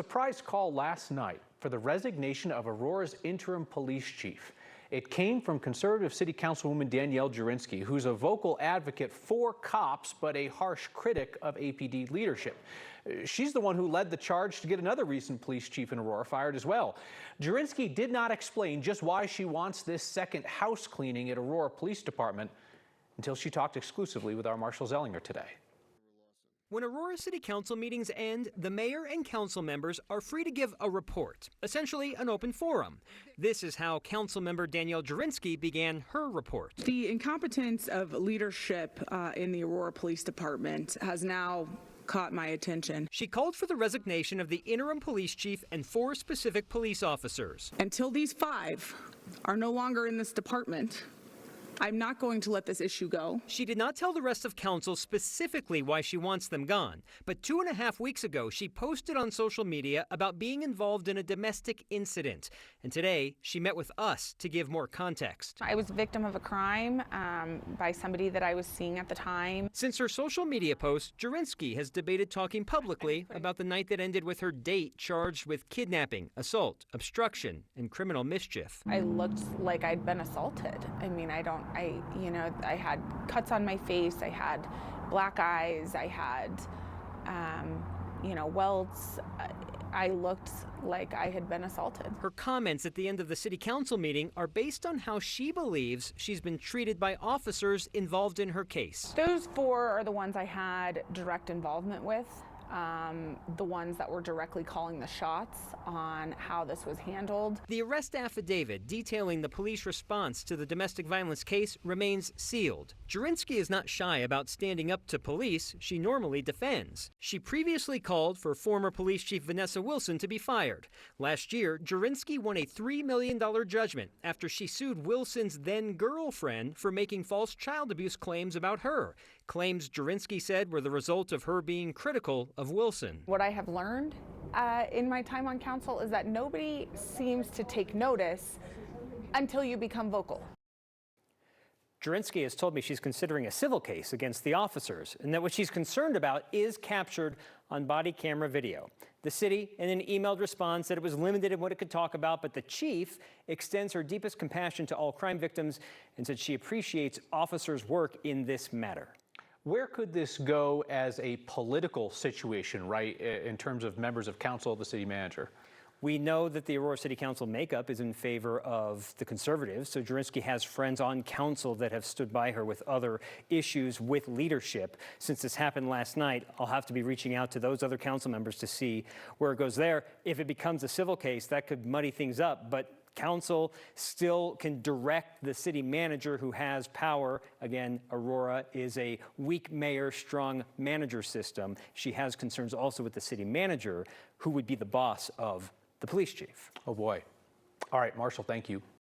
Surprise call last night for the resignation of Aurora's interim police chief. It came from conservative city councilwoman Danielle Jurinksy, who's a vocal advocate for cops but a harsh critic of APD leadership. She's the one who led the charge to get another recent police chief in Aurora fired as well. Jurinksy did not explain just why she wants this second house cleaning at Aurora Police Department until she talked exclusively with our Marshall Zellinger today. When Aurora City Council meetings end, the mayor and council members are free to give a report, essentially an open forum. This is how Councilmember Danielle Jurinksy began her report. The incompetence of leadership in the Aurora Police Department has now caught my attention. She called for the resignation of the interim police chief and 4 specific police officers. Until these 5 are no longer in this department, I'm not going to let this issue go. She did not tell the rest of council specifically why she wants them gone, but 2.5 weeks ago, she posted on social media about being involved in a domestic incident. And today, she met with us to give more context. I was a victim of a crime by somebody that I was seeing at the time. Since her social media post, Jurinksy has debated talking publicly about the night that ended with her date charged with kidnapping, assault, obstruction, and criminal mischief. I looked like I'd been assaulted. I mean, I had cuts on my face, I had black eyes, I had, welts. I looked like I had been assaulted. Her comments at the end of the city council meeting are based on how she believes she's been treated by officers involved in her case. Those 4 are the ones I had direct involvement with. The ones that were directly calling the shots on how this was handled. The arrest affidavit detailing the police response to the domestic violence case remains sealed. Jurinksy is not shy about standing up to police she normally defends. She previously called for former police chief Vanessa Wilson to be fired. Last year, Jurinksy won a $3 million judgment after she sued Wilson's then-girlfriend for making false child abuse claims about her. Claims Jurinksy said were the result of her being critical of Wilson. What I have learned in my time on council is that nobody seems to take notice until you become vocal. Jurinksy has told me she's considering a civil case against the officers and that what she's concerned about is captured on body camera video. The city, in an emailed response, said it was limited in what it could talk about, but the chief extends her deepest compassion to all crime victims and said she appreciates officers' work in this matter. Where could this go as a political situation, right, in terms of members of council, the city manager? We know that the Aurora City Council makeup is in favor of the conservatives, so Jurinksy has friends on council that have stood by her with other issues with leadership. Since this happened last night, I'll have to be reaching out to those other council members to see where it goes there. If it becomes a civil case, that could muddy things up, but council still can direct the city manager who has power. Again, Aurora is a weak mayor, strong manager system. She has concerns also with the city manager, who would be the boss of the police chief. Oh boy. All right, Marshall, thank you.